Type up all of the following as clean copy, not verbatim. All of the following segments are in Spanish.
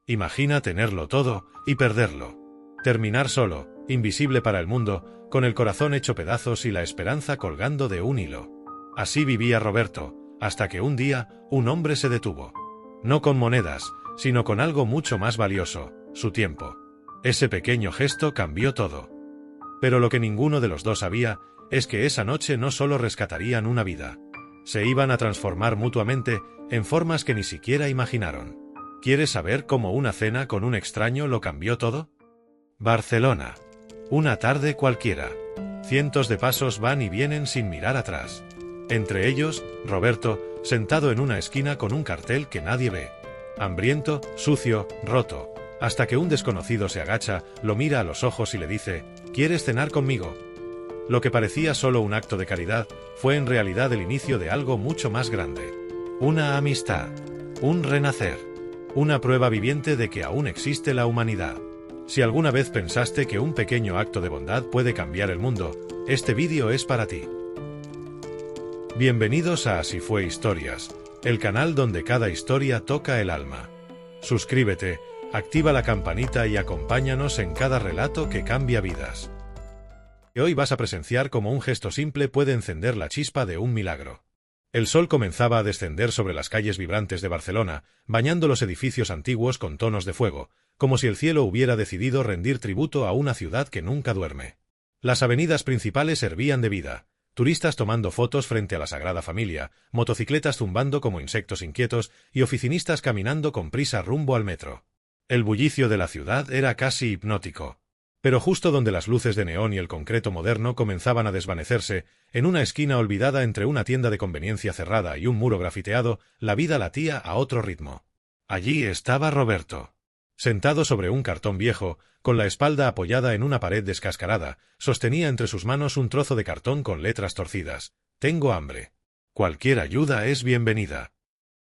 Imagina tenerlo todo y perderlo. Terminar solo, invisible para el mundo, con el corazón hecho pedazos y la esperanza colgando de un hilo. Así vivía Roberto, hasta que un día, un hombre se detuvo. No con monedas, sino con algo mucho más valioso, su tiempo. Ese pequeño gesto cambió todo. Pero lo que ninguno de los dos sabía, es que esa noche no solo rescatarían una vida. Se iban a transformar mutuamente, en formas que ni siquiera imaginaron. ¿Quieres saber cómo una cena con un extraño lo cambió todo? Barcelona. Una tarde cualquiera. Cientos de pasos van y vienen sin mirar atrás. Entre ellos, Roberto, sentado en una esquina con un cartel que nadie ve. Hambriento, sucio, roto. Hasta que un desconocido se agacha, lo mira a los ojos y le dice: ¿quieres cenar conmigo? Lo que parecía solo un acto de caridad, fue en realidad el inicio de algo mucho más grande. Una amistad. Un renacer. Una prueba viviente de que aún existe la humanidad. Si alguna vez pensaste que un pequeño acto de bondad puede cambiar el mundo, este vídeo es para ti. Bienvenidos a Así fue Historias, el canal donde cada historia toca el alma. Suscríbete, activa la campanita y acompáñanos en cada relato que cambia vidas. Hoy vas a presenciar cómo un gesto simple puede encender la chispa de un milagro. El sol comenzaba a descender sobre las calles vibrantes de Barcelona, bañando los edificios antiguos con tonos de fuego, como si el cielo hubiera decidido rendir tributo a una ciudad que nunca duerme. Las avenidas principales hervían de vida, turistas tomando fotos frente a la Sagrada Familia, motocicletas zumbando como insectos inquietos y oficinistas caminando con prisa rumbo al metro. El bullicio de la ciudad era casi hipnótico. Pero justo donde las luces de neón y el concreto moderno comenzaban a desvanecerse, en una esquina olvidada entre una tienda de conveniencia cerrada y un muro grafiteado, la vida latía a otro ritmo. Allí estaba Roberto. Sentado sobre un cartón viejo, con la espalda apoyada en una pared descascarada, sostenía entre sus manos un trozo de cartón con letras torcidas. «Tengo hambre. Cualquier ayuda es bienvenida».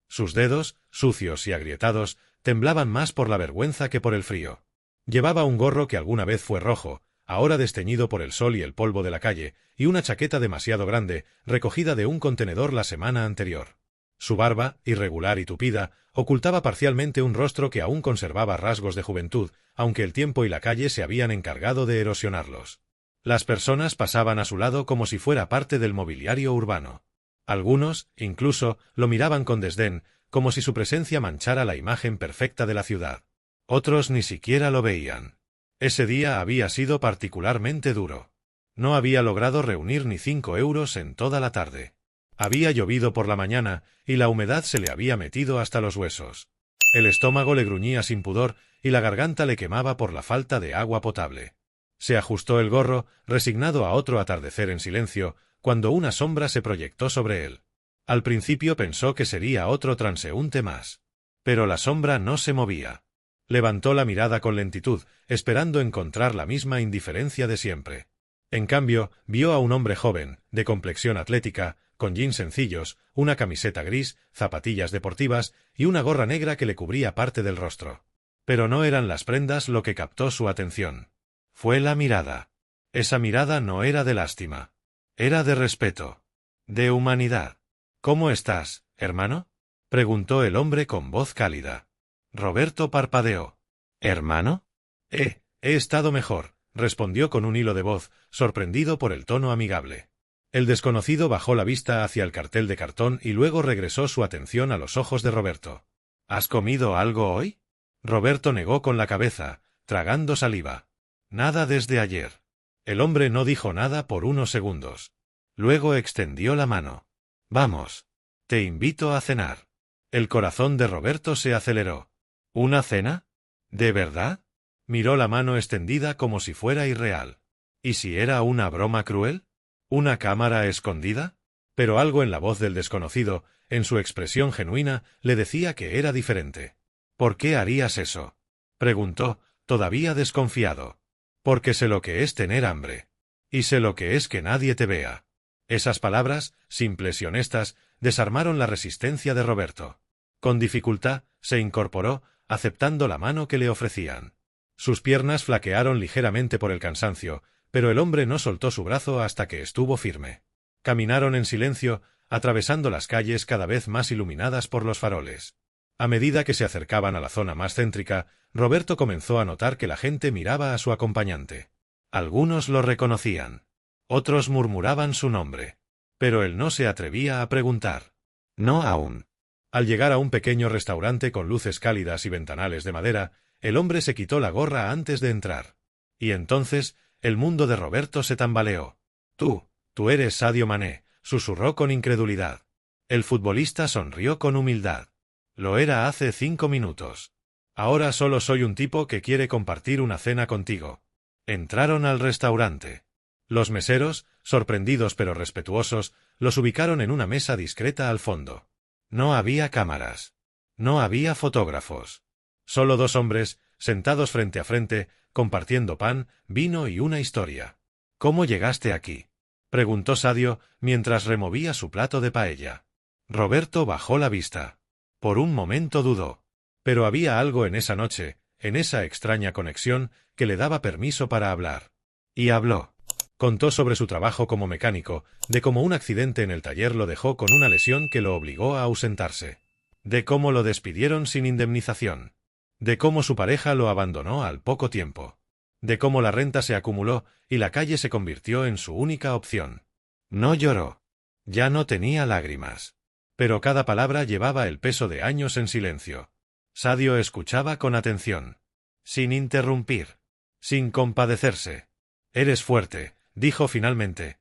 Sus dedos, sucios y agrietados, temblaban más por la vergüenza que por el frío. Llevaba un gorro que alguna vez fue rojo, ahora desteñido por el sol y el polvo de la calle, y una chaqueta demasiado grande, recogida de un contenedor la semana anterior. Su barba, irregular y tupida, ocultaba parcialmente un rostro que aún conservaba rasgos de juventud, aunque el tiempo y la calle se habían encargado de erosionarlos. Las personas pasaban a su lado como si fuera parte del mobiliario urbano. Algunos, incluso, lo miraban con desdén, como si su presencia manchara la imagen perfecta de la ciudad. Otros ni siquiera lo veían. Ese día había sido particularmente duro. No había logrado reunir ni 5 euros en toda la tarde. Había llovido por la mañana, y la humedad se le había metido hasta los huesos. El estómago le gruñía sin pudor, y la garganta le quemaba por la falta de agua potable. Se ajustó el gorro, resignado a otro atardecer en silencio, cuando una sombra se proyectó sobre él. Al principio pensó que sería otro transeúnte más. Pero la sombra no se movía. Levantó la mirada con lentitud, esperando encontrar la misma indiferencia de siempre. En cambio, vio a un hombre joven, de complexión atlética, con jeans sencillos, una camiseta gris, zapatillas deportivas y una gorra negra que le cubría parte del rostro. Pero no eran las prendas lo que captó su atención. Fue la mirada. Esa mirada no era de lástima. Era de respeto. De humanidad. «¿Cómo estás, hermano?», preguntó el hombre con voz cálida. Roberto parpadeó. «¿Hermano?» He estado mejor», respondió con un hilo de voz, sorprendido por el tono amigable. El desconocido bajó la vista hacia el cartel de cartón y luego regresó su atención a los ojos de Roberto. «¿Has comido algo hoy?» Roberto negó con la cabeza, tragando saliva. «Nada desde ayer». El hombre no dijo nada por unos segundos. Luego extendió la mano. «Vamos. Te invito a cenar». El corazón de Roberto se aceleró. ¿Una cena? ¿De verdad? Miró la mano extendida como si fuera irreal. ¿Y si era una broma cruel? ¿Una cámara escondida? Pero algo en la voz del desconocido, en su expresión genuina, le decía que era diferente. «¿Por qué harías eso?», preguntó, todavía desconfiado. «Porque sé lo que es tener hambre. Y sé lo que es que nadie te vea». Esas palabras, simples y honestas, desarmaron la resistencia de Roberto. Con dificultad, se incorporó, aceptando la mano que le ofrecían. Sus piernas flaquearon ligeramente por el cansancio, pero el hombre no soltó su brazo hasta que estuvo firme. Caminaron en silencio, atravesando las calles cada vez más iluminadas por los faroles. A medida que se acercaban a la zona más céntrica, Roberto comenzó a notar que la gente miraba a su acompañante. Algunos lo reconocían. Otros murmuraban su nombre. Pero él no se atrevía a preguntar. No aún. Al llegar a un pequeño restaurante con luces cálidas y ventanales de madera, el hombre se quitó la gorra antes de entrar. Y entonces, el mundo de Roberto se tambaleó. Tú eres Sadio Mané, susurró con incredulidad. El futbolista sonrió con humildad. Lo era hace 5 minutos. Ahora solo soy un tipo que quiere compartir una cena contigo. Entraron al restaurante. Los meseros, sorprendidos pero respetuosos, los ubicaron en una mesa discreta al fondo. No había cámaras. No había fotógrafos. Solo 2 hombres, sentados frente a frente, compartiendo pan, vino y una historia. ¿Cómo llegaste aquí?, preguntó Sadio mientras removía su plato de paella. Roberto bajó la vista. Por un momento dudó. Pero había algo en esa noche, en esa extraña conexión, que le daba permiso para hablar. Y habló. Contó sobre su trabajo como mecánico, de cómo un accidente en el taller lo dejó con una lesión que lo obligó a ausentarse. De cómo lo despidieron sin indemnización. De cómo su pareja lo abandonó al poco tiempo. De cómo la renta se acumuló y la calle se convirtió en su única opción. No lloró. Ya no tenía lágrimas. Pero cada palabra llevaba el peso de años en silencio. Sadio escuchaba con atención. Sin interrumpir. Sin compadecerse. Eres fuerte, dijo finalmente.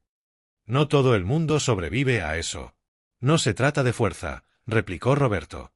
No todo el mundo sobrevive a eso. No se trata de fuerza, replicó Roberto.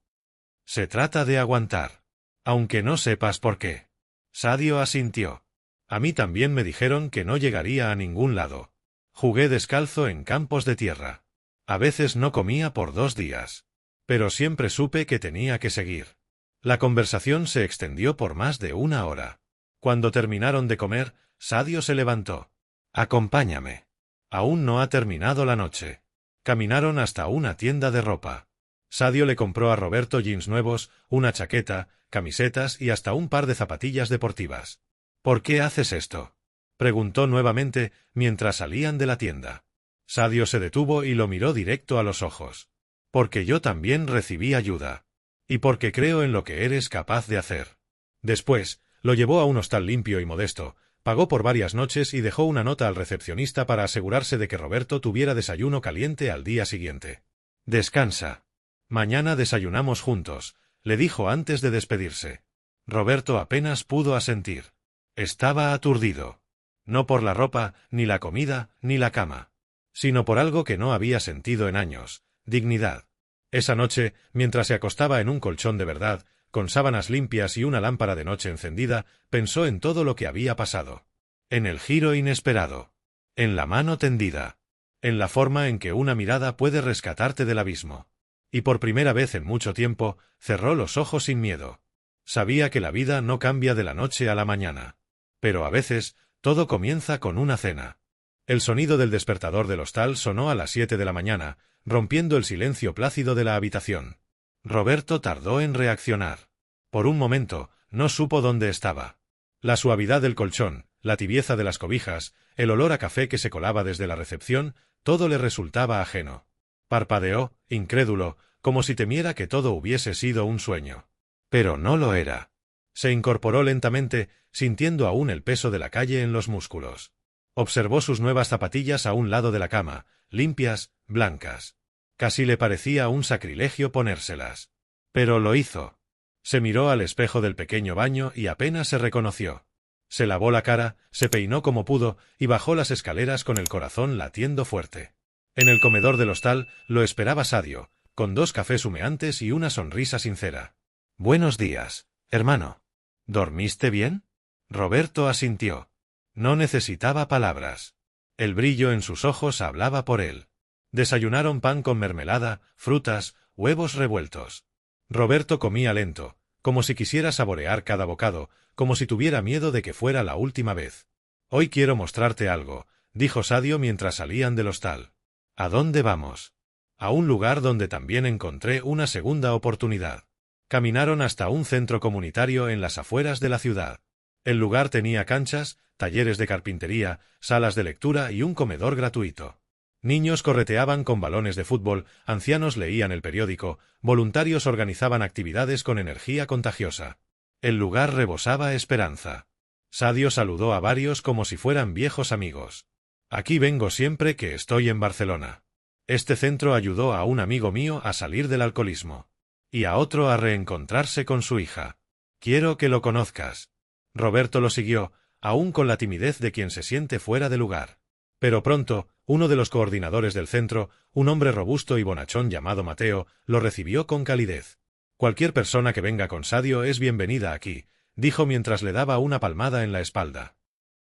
Se trata de aguantar. Aunque no sepas por qué. Sadio asintió. A mí también me dijeron que no llegaría a ningún lado. Jugué descalzo en campos de tierra. A veces no comía por 2 días. Pero siempre supe que tenía que seguir. La conversación se extendió por más de 1 hora. Cuando terminaron de comer, Sadio se levantó. Acompáñame. Aún no ha terminado la noche. Caminaron hasta una tienda de ropa. Sadio le compró a Roberto jeans nuevos, una chaqueta, camisetas y hasta un par de zapatillas deportivas. ¿Por qué haces esto?, preguntó nuevamente mientras salían de la tienda. Sadio se detuvo y lo miró directo a los ojos. Porque yo también recibí ayuda. Y porque creo en lo que eres capaz de hacer. Después, lo llevó a un hostal limpio y modesto, pagó por varias noches y dejó una nota al recepcionista para asegurarse de que Roberto tuviera desayuno caliente al día siguiente. Descansa. Mañana desayunamos juntos, le dijo antes de despedirse. Roberto apenas pudo asentir. Estaba aturdido. No por la ropa, ni la comida, ni la cama. Sino por algo que no había sentido en años: dignidad. Esa noche, mientras se acostaba en un colchón de verdad, con sábanas limpias y una lámpara de noche encendida, pensó en todo lo que había pasado. En el giro inesperado. En la mano tendida. En la forma en que una mirada puede rescatarte del abismo. Y por primera vez en mucho tiempo, cerró los ojos sin miedo. Sabía que la vida no cambia de la noche a la mañana. Pero a veces, todo comienza con una cena. El sonido del despertador del hostal sonó a las 7 de la mañana, rompiendo el silencio plácido de la habitación. Roberto tardó en reaccionar. Por un momento, no supo dónde estaba. La suavidad del colchón, la tibieza de las cobijas, el olor a café que se colaba desde la recepción, todo le resultaba ajeno. Parpadeó, incrédulo, como si temiera que todo hubiese sido un sueño. Pero no lo era. Se incorporó lentamente, sintiendo aún el peso de la calle en los músculos. Observó sus nuevas zapatillas a un lado de la cama, limpias, blancas. Casi le parecía un sacrilegio ponérselas. Pero lo hizo. Se miró al espejo del pequeño baño y apenas se reconoció. Se lavó la cara, se peinó como pudo y bajó las escaleras con el corazón latiendo fuerte. En el comedor del hostal lo esperaba Sadio, con 2 cafés humeantes y una sonrisa sincera. «Buenos días, hermano. ¿Dormiste bien?». Roberto asintió. No necesitaba palabras. El brillo en sus ojos hablaba por él. Desayunaron pan con mermelada, frutas, huevos revueltos. Roberto comía lento, como si quisiera saborear cada bocado, como si tuviera miedo de que fuera la última vez. «Hoy quiero mostrarte algo», dijo Sadio mientras salían del hostal. «¿A dónde vamos?». «A un lugar donde también encontré una segunda oportunidad». Caminaron hasta un centro comunitario en las afueras de la ciudad. El lugar tenía canchas, talleres de carpintería, salas de lectura y un comedor gratuito. Niños correteaban con balones de fútbol, ancianos leían el periódico, voluntarios organizaban actividades con energía contagiosa. El lugar rebosaba esperanza. Sadio saludó a varios como si fueran viejos amigos. Aquí vengo siempre que estoy en Barcelona. Este centro ayudó a un amigo mío a salir del alcoholismo. Y a otro a reencontrarse con su hija. Quiero que lo conozcas. Roberto lo siguió, aún con la timidez de quien se siente fuera de lugar. Pero pronto, uno de los coordinadores del centro, un hombre robusto y bonachón llamado Mateo, lo recibió con calidez. Cualquier persona que venga con Sadio es bienvenida aquí, dijo mientras le daba una palmada en la espalda.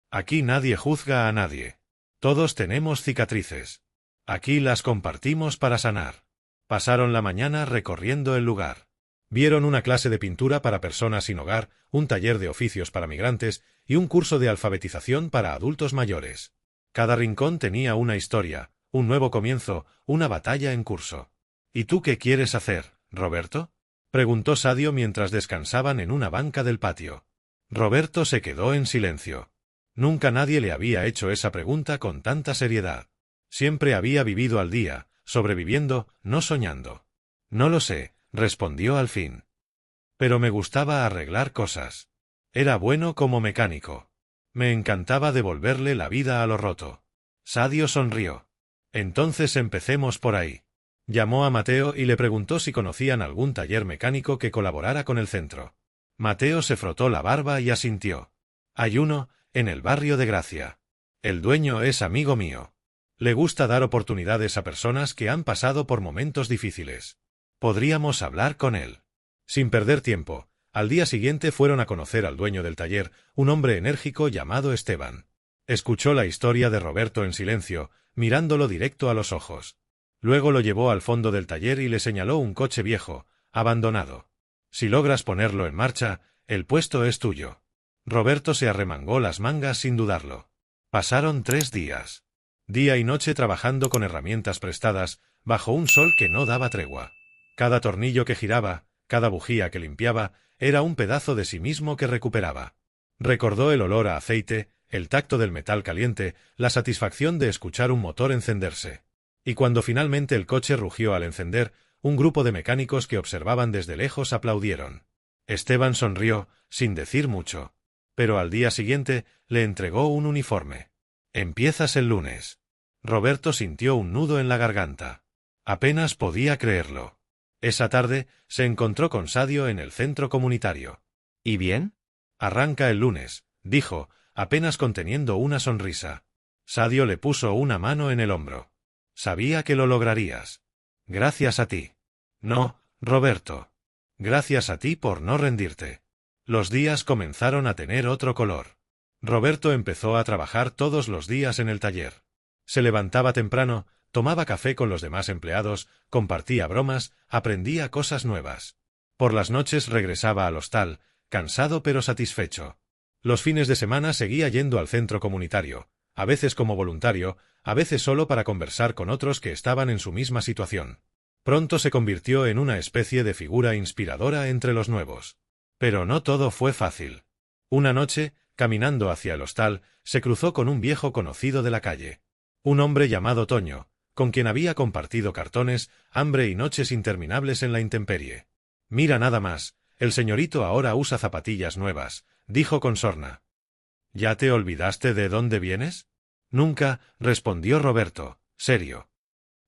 Aquí nadie juzga a nadie. Todos tenemos cicatrices. Aquí las compartimos para sanar. Pasaron la mañana recorriendo el lugar. Vieron una clase de pintura para personas sin hogar, un taller de oficios para migrantes y un curso de alfabetización para adultos mayores. Cada rincón tenía una historia, un nuevo comienzo, una batalla en curso. ¿Y tú qué quieres hacer, Roberto?, preguntó Sadio mientras descansaban en una banca del patio. Roberto se quedó en silencio. Nunca nadie le había hecho esa pregunta con tanta seriedad. Siempre había vivido al día, sobreviviendo, no soñando. No lo sé, respondió al fin. Pero me gustaba arreglar cosas. Era bueno como mecánico. Me encantaba devolverle la vida a lo roto. Sadio sonrió. Entonces empecemos por ahí. Llamó a Mateo y le preguntó si conocían algún taller mecánico que colaborara con el centro. Mateo se frotó la barba y asintió. Hay uno, en el barrio de Gracia. El dueño es amigo mío. Le gusta dar oportunidades a personas que han pasado por momentos difíciles. Podríamos hablar con él. Sin perder tiempo, al día siguiente fueron a conocer al dueño del taller, un hombre enérgico llamado Esteban. Escuchó la historia de Roberto en silencio, mirándolo directo a los ojos. Luego lo llevó al fondo del taller y le señaló un coche viejo, abandonado. Si logras ponerlo en marcha, el puesto es tuyo. Roberto se arremangó las mangas sin dudarlo. Pasaron 3 días. Día y noche trabajando con herramientas prestadas, bajo un sol que no daba tregua. Cada tornillo que giraba, cada bujía que limpiaba, era un pedazo de sí mismo que recuperaba. Recordó el olor a aceite, el tacto del metal caliente, la satisfacción de escuchar un motor encenderse. Y cuando finalmente el coche rugió al encender, un grupo de mecánicos que observaban desde lejos aplaudieron. Esteban sonrió, sin decir mucho. Pero al día siguiente le entregó un uniforme. Empiezas el lunes. Roberto sintió un nudo en la garganta. Apenas podía creerlo. Esa tarde se encontró con Sadio en el centro comunitario. ¿Y bien? Arranca el lunes, dijo, apenas conteniendo una sonrisa. Sadio le puso una mano en el hombro. Sabía que lo lograrías. Gracias a ti. No, Roberto. Gracias a ti por no rendirte. Los días comenzaron a tener otro color. Roberto empezó a trabajar todos los días en el taller. Se levantaba temprano, tomaba café con los demás empleados, compartía bromas, aprendía cosas nuevas. Por las noches regresaba al hostal, cansado pero satisfecho. Los fines de semana seguía yendo al centro comunitario, a veces como voluntario, a veces solo para conversar con otros que estaban en su misma situación. Pronto se convirtió en una especie de figura inspiradora entre los nuevos. Pero no todo fue fácil. Una noche, caminando hacia el hostal, se cruzó con un viejo conocido de la calle. Un hombre llamado Toño, con quien había compartido cartones, hambre y noches interminables en la intemperie. Mira nada más, el señorito ahora usa zapatillas nuevas, dijo con sorna. ¿Ya te olvidaste de dónde vienes? Nunca, respondió Roberto, serio.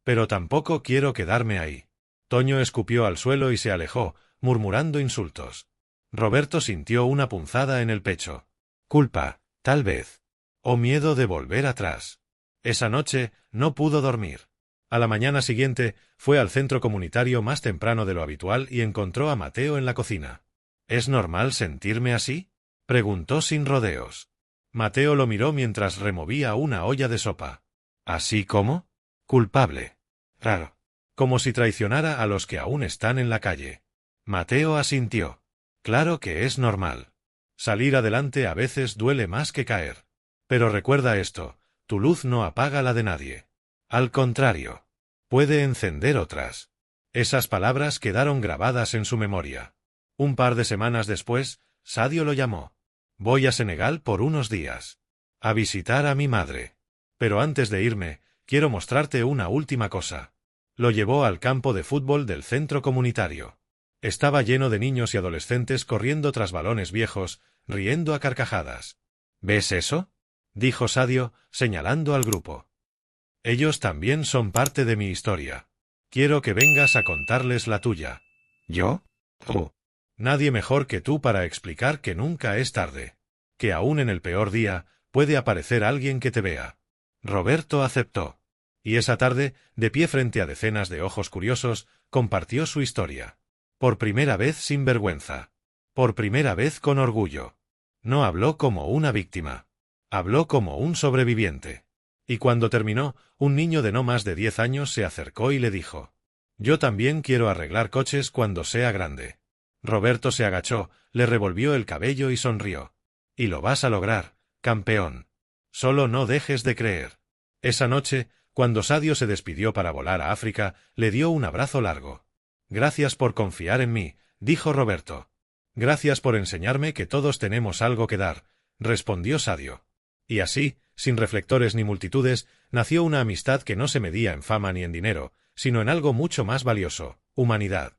Pero tampoco quiero quedarme ahí. Toño escupió al suelo y se alejó, murmurando insultos. Roberto sintió una punzada en el pecho. Culpa, tal vez. O miedo de volver atrás. Esa noche no pudo dormir. A la mañana siguiente fue al centro comunitario más temprano de lo habitual y encontró a Mateo en la cocina. ¿Es normal sentirme así?, preguntó sin rodeos. Mateo lo miró mientras removía una olla de sopa. ¿Así como? Culpable. Raro. Como si traicionara a los que aún están en la calle. Mateo asintió. Claro que es normal. Salir adelante a veces duele más que caer. Pero recuerda esto, tu luz no apaga la de nadie. Al contrario, puede encender otras. Esas palabras quedaron grabadas en su memoria. Un par de semanas después, Sadio lo llamó. Voy a Senegal por unos días. A visitar a mi madre. Pero antes de irme, quiero mostrarte una última cosa. Lo llevó al campo de fútbol del centro comunitario. Estaba lleno de niños y adolescentes corriendo tras balones viejos, riendo a carcajadas. ¿Ves eso?, dijo Sadio, señalando al grupo. Ellos también son parte de mi historia. Quiero que vengas a contarles la tuya. ¿Yo? Oh. Nadie mejor que tú para explicar que nunca es tarde. Que aún en el peor día, puede aparecer alguien que te vea. Roberto aceptó. Y esa tarde, de pie frente a decenas de ojos curiosos, compartió su historia. Por primera vez sin vergüenza. Por primera vez con orgullo. No habló como una víctima. Habló como un sobreviviente. Y cuando terminó, un niño de no más de 10 años se acercó y le dijo: «Yo también quiero arreglar coches cuando sea grande». Roberto se agachó, le revolvió el cabello y sonrió. «Y lo vas a lograr, campeón. Solo no dejes de creer». Esa noche, cuando Sadio se despidió para volar a África, le dio un abrazo largo. «Gracias por confiar en mí», dijo Roberto. «Gracias por enseñarme que todos tenemos algo que dar», respondió Sadio. Y así, sin reflectores ni multitudes, nació una amistad que no se medía en fama ni en dinero, sino en algo mucho más valioso: humanidad.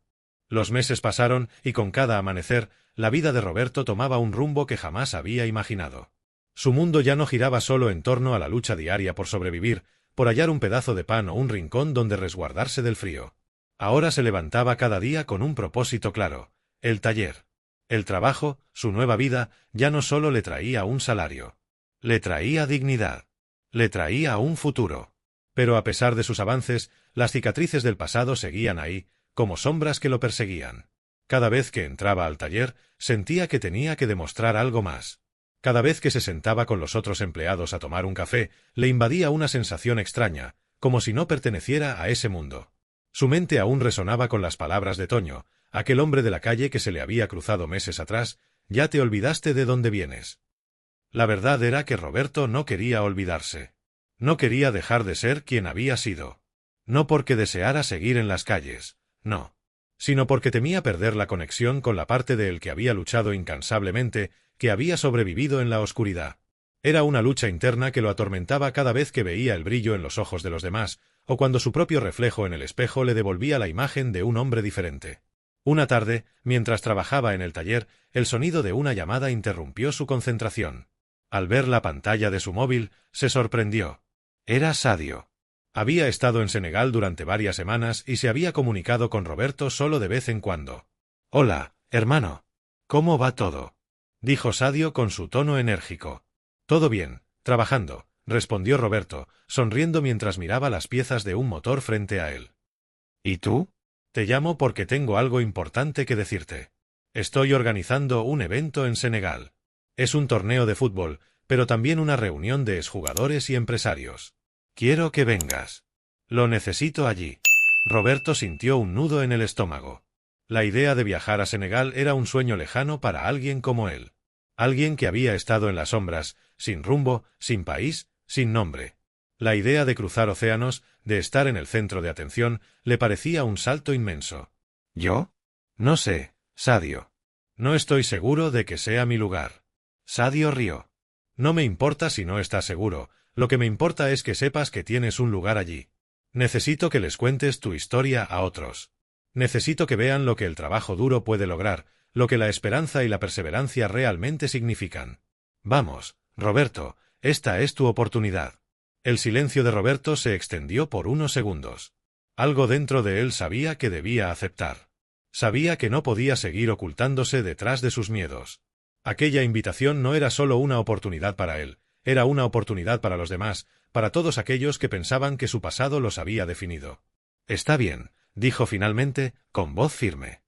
Los meses pasaron y con cada amanecer, la vida de Roberto tomaba un rumbo que jamás había imaginado. Su mundo ya no giraba solo en torno a la lucha diaria por sobrevivir, por hallar un pedazo de pan o un rincón donde resguardarse del frío. Ahora se levantaba cada día con un propósito claro: el taller. El trabajo, su nueva vida, ya no solo le traía un salario. Le traía dignidad. Le traía un futuro. Pero a pesar de sus avances, las cicatrices del pasado seguían ahí, como sombras que lo perseguían. Cada vez que entraba al taller, sentía que tenía que demostrar algo más. Cada vez que se sentaba con los otros empleados a tomar un café, le invadía una sensación extraña, como si no perteneciera a ese mundo. Su mente aún resonaba con las palabras de Toño, aquel hombre de la calle que se le había cruzado meses atrás: «Ya te olvidaste de dónde vienes». La verdad era que Roberto no quería olvidarse. No quería dejar de ser quien había sido. No porque deseara seguir en las calles, no. Sino porque temía perder la conexión con la parte de él que había luchado incansablemente, que había sobrevivido en la oscuridad. Era una lucha interna que lo atormentaba cada vez que veía el brillo en los ojos de los demás, o cuando su propio reflejo en el espejo le devolvía la imagen de un hombre diferente. Una tarde, mientras trabajaba en el taller, el sonido de una llamada interrumpió su concentración. Al ver la pantalla de su móvil, se sorprendió. Era Sadio. Había estado en Senegal durante varias semanas y se había comunicado con Roberto solo de vez en cuando. «Hola, hermano. ¿Cómo va todo?», dijo Sadio con su tono enérgico. «Todo bien, trabajando», respondió Roberto, sonriendo mientras miraba las piezas de un motor frente a él. «¿Y tú?». «Te llamo porque tengo algo importante que decirte. Estoy organizando un evento en Senegal. Es un torneo de fútbol, pero también una reunión de exjugadores y empresarios. Quiero que vengas. Lo necesito allí». Roberto sintió un nudo en el estómago. La idea de viajar a Senegal era un sueño lejano para alguien como él. Alguien que había estado en las sombras, sin rumbo, sin país, sin nombre. La idea de cruzar océanos, de estar en el centro de atención, le parecía un salto inmenso. «¿Yo? No sé, Sadio. No estoy seguro de que sea mi lugar». Sadio rió. «No me importa si no estás seguro, lo que me importa es que sepas que tienes un lugar allí. Necesito que les cuentes tu historia a otros. Necesito que vean lo que el trabajo duro puede lograr, lo que la esperanza y la perseverancia realmente significan. Vamos, Roberto, esta es tu oportunidad». El silencio de Roberto se extendió por unos segundos. Algo dentro de él sabía que debía aceptar. Sabía que no podía seguir ocultándose detrás de sus miedos. Aquella invitación no era solo una oportunidad para él, era una oportunidad para los demás, para todos aquellos que pensaban que su pasado los había definido. «Está bien», dijo finalmente, con voz firme.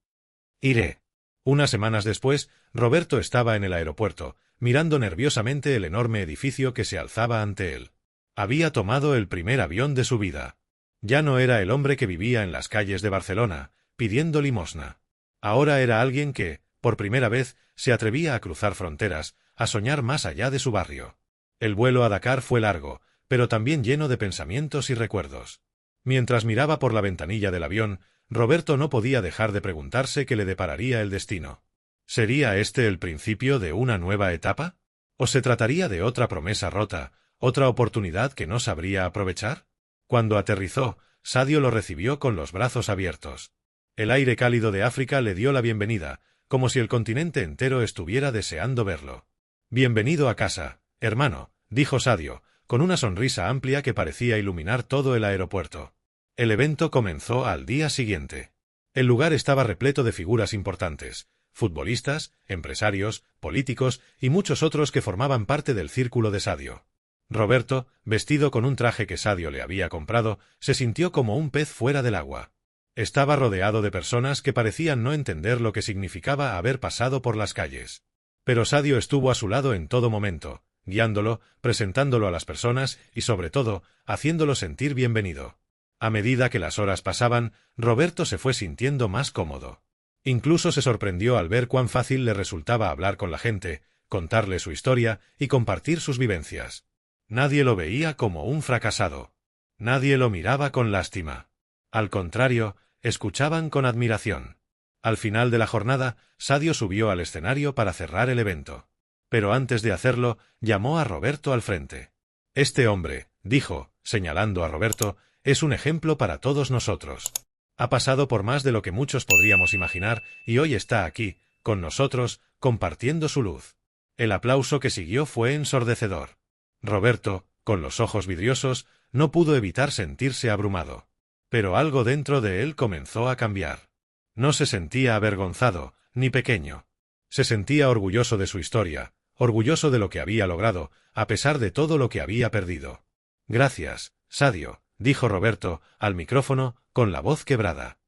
«Iré». Unas semanas después, Roberto estaba en el aeropuerto, mirando nerviosamente el enorme edificio que se alzaba ante él. Había tomado el primer avión de su vida. Ya no era el hombre que vivía en las calles de Barcelona, pidiendo limosna. Ahora era alguien que, por primera vez, se atrevía a cruzar fronteras, a soñar más allá de su barrio. El vuelo a Dakar fue largo, pero también lleno de pensamientos y recuerdos. Mientras miraba por la ventanilla del avión, Roberto no podía dejar de preguntarse qué le depararía el destino. ¿Sería este el principio de una nueva etapa? ¿O se trataría de otra promesa rota, otra oportunidad que no sabría aprovechar? Cuando aterrizó, Sadio lo recibió con los brazos abiertos. El aire cálido de África le dio la bienvenida, como si el continente entero estuviera deseando verlo. «Bienvenido a casa, hermano», dijo Sadio, con una sonrisa amplia que parecía iluminar todo el aeropuerto. El evento comenzó al día siguiente. El lugar estaba repleto de figuras importantes, futbolistas, empresarios, políticos y muchos otros que formaban parte del círculo de Sadio. Roberto, vestido con un traje que Sadio le había comprado, se sintió como un pez fuera del agua. Estaba rodeado de personas que parecían no entender lo que significaba haber pasado por las calles. Pero Sadio estuvo a su lado en todo momento, guiándolo, presentándolo a las personas y, sobre todo, haciéndolo sentir bienvenido. A medida que las horas pasaban, Roberto se fue sintiendo más cómodo. Incluso se sorprendió al ver cuán fácil le resultaba hablar con la gente, contarle su historia y compartir sus vivencias. Nadie lo veía como un fracasado. Nadie lo miraba con lástima. Al contrario, escuchaban con admiración. Al final de la jornada, Sadio subió al escenario para cerrar el evento. Pero antes de hacerlo, llamó a Roberto al frente. «Este hombre», dijo, señalando a Roberto, «es un ejemplo para todos nosotros. Ha pasado por más de lo que muchos podríamos imaginar y hoy está aquí, con nosotros, compartiendo su luz». El aplauso que siguió fue ensordecedor. Roberto, con los ojos vidriosos, no pudo evitar sentirse abrumado. Pero algo dentro de él comenzó a cambiar. No se sentía avergonzado, ni pequeño. Se sentía orgulloso de su historia, orgulloso de lo que había logrado, a pesar de todo lo que había perdido. «Gracias, Sadio», dijo Roberto, al micrófono, con la voz quebrada.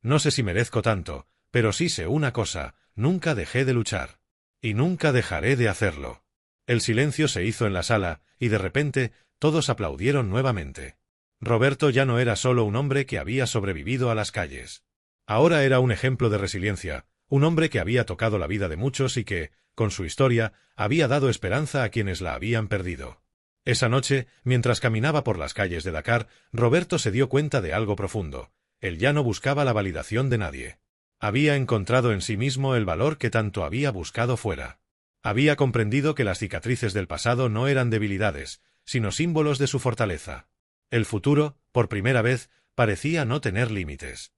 «No sé si merezco tanto, pero sí sé una cosa, nunca dejé de luchar. Y nunca dejaré de hacerlo». El silencio se hizo en la sala, y de repente, todos aplaudieron nuevamente. Roberto ya no era solo un hombre que había sobrevivido a las calles. Ahora era un ejemplo de resiliencia, un hombre que había tocado la vida de muchos y que, con su historia, había dado esperanza a quienes la habían perdido. Esa noche, mientras caminaba por las calles de Dakar, Roberto se dio cuenta de algo profundo. Él ya no buscaba la validación de nadie. Había encontrado en sí mismo el valor que tanto había buscado fuera. Había comprendido que las cicatrices del pasado no eran debilidades, sino símbolos de su fortaleza. El futuro, por primera vez, parecía no tener límites.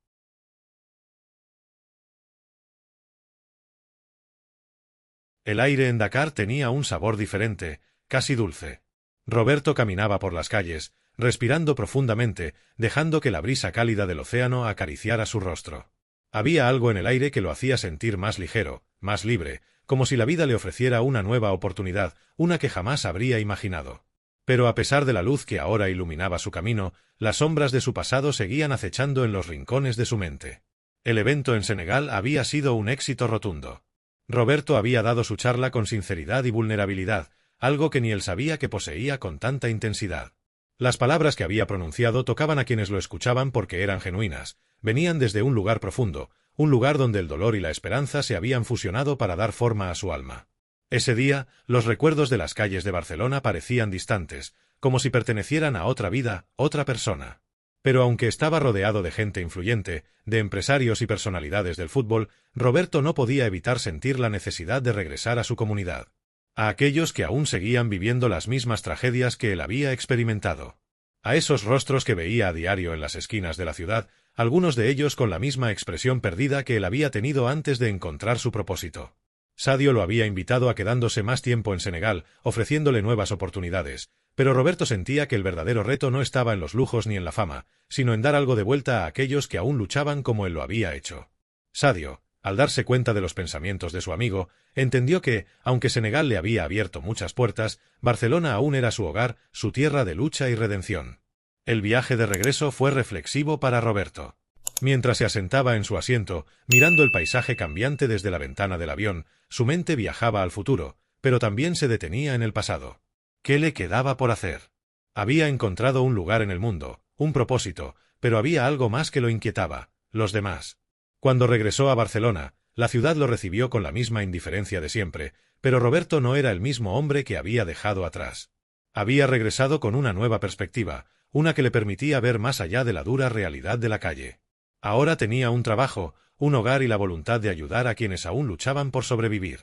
El aire en Dakar tenía un sabor diferente, casi dulce. Roberto caminaba por las calles, respirando profundamente, dejando que la brisa cálida del océano acariciara su rostro. Había algo en el aire que lo hacía sentir más ligero, más libre, como si la vida le ofreciera una nueva oportunidad, una que jamás habría imaginado. Pero a pesar de la luz que ahora iluminaba su camino, las sombras de su pasado seguían acechando en los rincones de su mente. El evento en Senegal había sido un éxito rotundo. Roberto había dado su charla con sinceridad y vulnerabilidad, algo que ni él sabía que poseía con tanta intensidad. Las palabras que había pronunciado tocaban a quienes lo escuchaban porque eran genuinas, venían desde un lugar profundo, un lugar donde el dolor y la esperanza se habían fusionado para dar forma a su alma. Ese día, los recuerdos de las calles de Barcelona parecían distantes, como si pertenecieran a otra vida, otra persona. Pero aunque estaba rodeado de gente influyente, de empresarios y personalidades del fútbol, Roberto no podía evitar sentir la necesidad de regresar a su comunidad. A aquellos que aún seguían viviendo las mismas tragedias que él había experimentado. A esos rostros que veía a diario en las esquinas de la ciudad, algunos de ellos con la misma expresión perdida que él había tenido antes de encontrar su propósito. Sadio lo había invitado a quedándose más tiempo en Senegal, ofreciéndole nuevas oportunidades, pero Roberto sentía que el verdadero reto no estaba en los lujos ni en la fama, sino en dar algo de vuelta a aquellos que aún luchaban como él lo había hecho. Sadio, al darse cuenta de los pensamientos de su amigo, entendió que, aunque Senegal le había abierto muchas puertas, Barcelona aún era su hogar, su tierra de lucha y redención. El viaje de regreso fue reflexivo para Roberto. Mientras se asentaba en su asiento, mirando el paisaje cambiante desde la ventana del avión, su mente viajaba al futuro, pero también se detenía en el pasado. ¿Qué le quedaba por hacer? Había encontrado un lugar en el mundo, un propósito, pero había algo más que lo inquietaba, los demás. Cuando regresó a Barcelona, la ciudad lo recibió con la misma indiferencia de siempre, pero Roberto no era el mismo hombre que había dejado atrás. Había regresado con una nueva perspectiva, una que le permitía ver más allá de la dura realidad de la calle. Ahora tenía un trabajo, un hogar y la voluntad de ayudar a quienes aún luchaban por sobrevivir.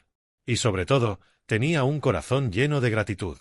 Y sobre todo, tenía un corazón lleno de gratitud.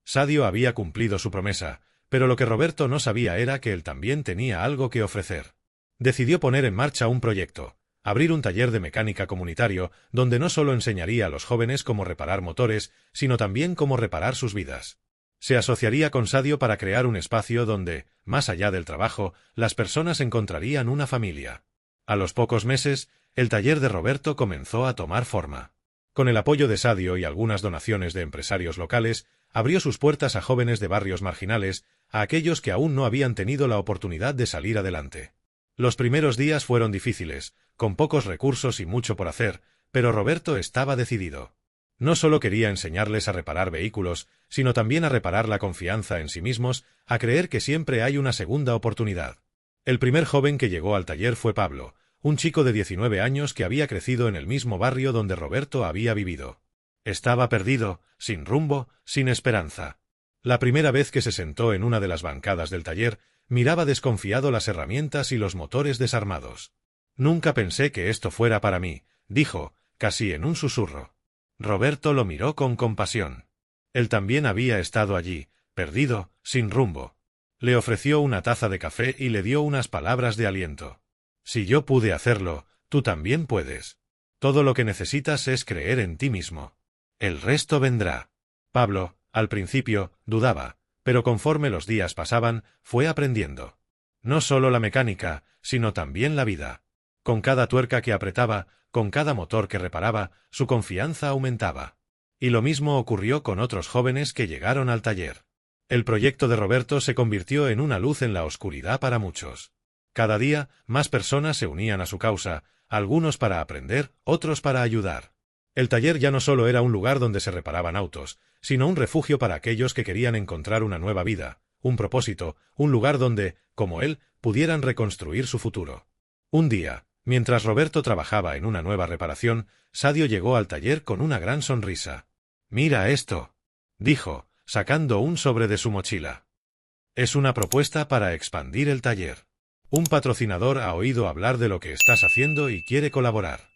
Sadio había cumplido su promesa, Pero lo que Roberto no sabía era que él también tenía algo que ofrecer. Decidió poner en marcha un proyecto, abrir un taller de mecánica comunitario, donde no solo enseñaría a los jóvenes cómo reparar motores, sino también cómo reparar sus vidas. Se asociaría con Sadio para crear un espacio donde, más allá del trabajo, las personas encontrarían una familia. A los pocos meses, el taller de Roberto comenzó a tomar forma. Con el apoyo de Sadio y algunas donaciones de empresarios locales, abrió sus puertas a jóvenes de barrios marginales, a aquellos que aún no habían tenido la oportunidad de salir adelante. Los primeros días fueron difíciles, con pocos recursos y mucho por hacer, pero Roberto estaba decidido. No solo quería enseñarles a reparar vehículos, sino también a reparar la confianza en sí mismos, a creer que siempre hay una segunda oportunidad. El primer joven que llegó al taller fue Pablo, un chico de 19 años que había crecido en el mismo barrio donde Roberto había vivido. Estaba perdido, sin rumbo, sin esperanza. La primera vez que se sentó en una de las bancadas del taller, miraba desconfiado las herramientas y los motores desarmados. «Nunca pensé que esto fuera para mí», dijo, casi en un susurro. Roberto lo miró con compasión. Él también había estado allí, perdido, sin rumbo. Le ofreció una taza de café y le dio unas palabras de aliento. «Si yo pude hacerlo, tú también puedes. Todo lo que necesitas es creer en ti mismo. El resto vendrá». Pablo, al principio, dudaba, pero conforme los días pasaban, fue aprendiendo. No solo la mecánica, sino también la vida. Con cada tuerca que apretaba, con cada motor que reparaba, su confianza aumentaba. Y lo mismo ocurrió con otros jóvenes que llegaron al taller. El proyecto de Roberto se convirtió en una luz en la oscuridad para muchos. Cada día, más personas se unían a su causa, algunos para aprender, otros para ayudar. El taller ya no solo era un lugar donde se reparaban autos, sino un refugio para aquellos que querían encontrar una nueva vida, un propósito, un lugar donde, como él, pudieran reconstruir su futuro. Un día, mientras Roberto trabajaba en una nueva reparación, Sadio llegó al taller con una gran sonrisa. «Mira esto», dijo, sacando un sobre de su mochila. «Es una propuesta para expandir el taller. Un patrocinador ha oído hablar de lo que estás haciendo y quiere colaborar».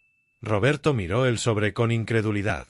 Roberto miró el sobre con incredulidad.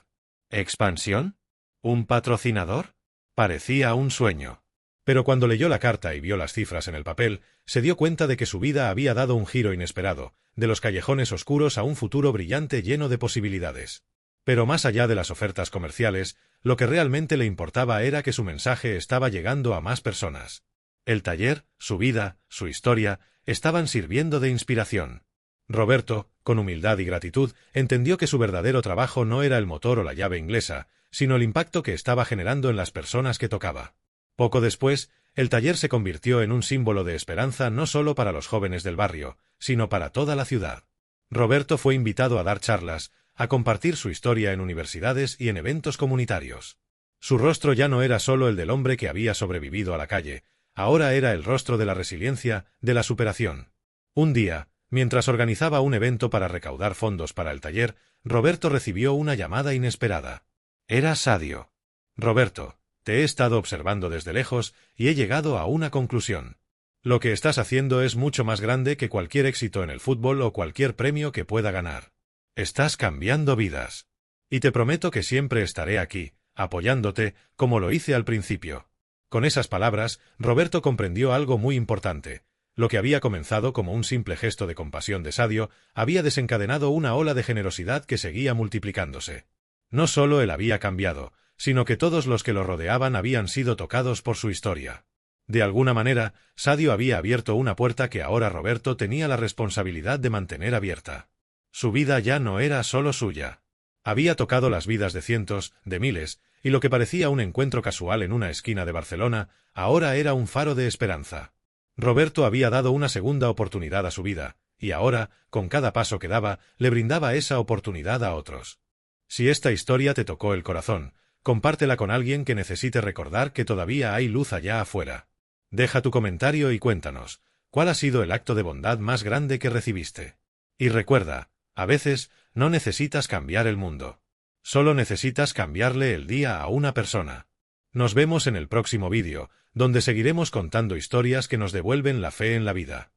¿Expansión? ¿Un patrocinador? Parecía un sueño. Pero cuando leyó la carta y vio las cifras en el papel, se dio cuenta de que su vida había dado un giro inesperado, de los callejones oscuros a un futuro brillante lleno de posibilidades. Pero más allá de las ofertas comerciales, lo que realmente le importaba era que su mensaje estaba llegando a más personas. El taller, su vida, su historia, estaban sirviendo de inspiración. Roberto, con humildad y gratitud, entendió que su verdadero trabajo no era el motor o la llave inglesa, sino el impacto que estaba generando en las personas que tocaba. Poco después, el taller se convirtió en un símbolo de esperanza no solo para los jóvenes del barrio, sino para toda la ciudad. Roberto fue invitado a dar charlas, a compartir su historia en universidades y en eventos comunitarios. Su rostro ya no era solo el del hombre que había sobrevivido a la calle, ahora era el rostro de la resiliencia, de la superación. Un día, mientras organizaba un evento para recaudar fondos para el taller, Roberto recibió una llamada inesperada. Era Sadio. «Roberto, te he estado observando desde lejos y he llegado a una conclusión. Lo que estás haciendo es mucho más grande que cualquier éxito en el fútbol o cualquier premio que pueda ganar. Estás cambiando vidas. Y te prometo que siempre estaré aquí, apoyándote, como lo hice al principio». Con esas palabras, Roberto comprendió algo muy importante. Lo que había comenzado como un simple gesto de compasión de Sadio había desencadenado una ola de generosidad que seguía multiplicándose. No solo él había cambiado, sino que todos los que lo rodeaban habían sido tocados por su historia. De alguna manera, Sadio había abierto una puerta que ahora Roberto tenía la responsabilidad de mantener abierta. Su vida ya no era solo suya. Había tocado las vidas de cientos, de miles, y lo que parecía un encuentro casual en una esquina de Barcelona, ahora era un faro de esperanza. Roberto había dado una segunda oportunidad a su vida, y ahora, con cada paso que daba, le brindaba esa oportunidad a otros. Si esta historia te tocó el corazón, compártela con alguien que necesite recordar que todavía hay luz allá afuera. Deja tu comentario y cuéntanos, ¿cuál ha sido el acto de bondad más grande que recibiste? Y recuerda, a veces, no necesitas cambiar el mundo. Solo necesitas cambiarle el día a una persona. Nos vemos en el próximo vídeo, donde seguiremos contando historias que nos devuelven la fe en la vida.